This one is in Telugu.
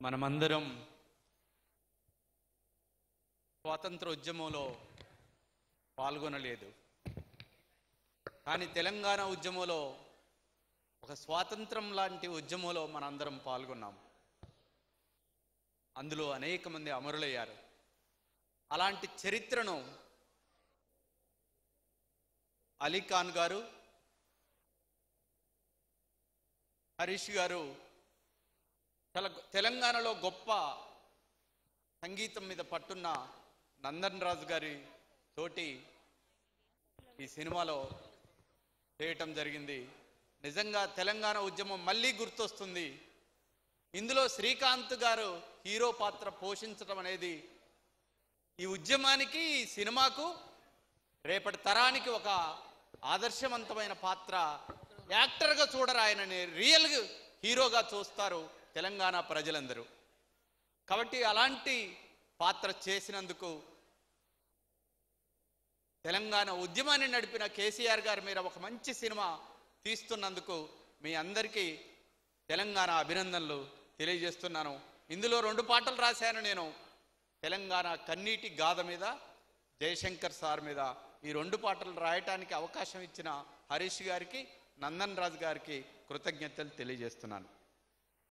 మనమందరం స్వాతంత్ర ఉద్యమంలో పాల్గొనలేదు. కానీ తెలంగాణ ఉద్యమంలో ఒక స్వాతంత్రం లాంటి ఉద్యమంలో మనందరం పాల్గొన్నాం. అందులో అనేక మంది అమరులయ్యారు. అలాంటి చరిత్రను అలీఖాన్ గారు, హరీష్ గారు తెలంగాణలో గొప్ప సంగీతం మీద పట్టున్న నందన్ రాజు గారి తోటి ఈ సినిమాలో చేయటం జరిగింది. నిజంగా తెలంగాణ ఉద్యమం మళ్ళీ గుర్తొస్తుంది. ఇందులో శ్రీకాంత్ గారు హీరో పాత్ర పోషించడం అనేది ఈ ఉద్యమానికి, ఈ సినిమాకు, రేపటి తరానికి ఒక ఆదర్శవంతమైన పాత్ర. యాక్టర్గా చూడరు, ఆయనని రియల్ హీరోగా చూస్తారు తెలంగాణ ప్రజలందరూ. కాబట్టి అలాంటి పాత్ర చేసినందుకు, తెలంగాణ ఉద్యమాన్ని నడిపిన కేసీఆర్ గారి మీద ఒక మంచి సినిమా తీస్తున్నందుకు మీ అందరికీ తెలంగాణ అభినందనలు తెలియజేస్తున్నాను. ఇందులో 2 పాటలు రాశాను నేను. తెలంగాణ కన్నీటి గాథ మీద, జయశంకర్ సార్ మీద. ఈ 2 పాటలు రాయటానికి అవకాశం ఇచ్చిన హరీష్ గారికి, నందన్ రాజు గారికి కృతజ్ఞతలు తెలియజేస్తున్నాను.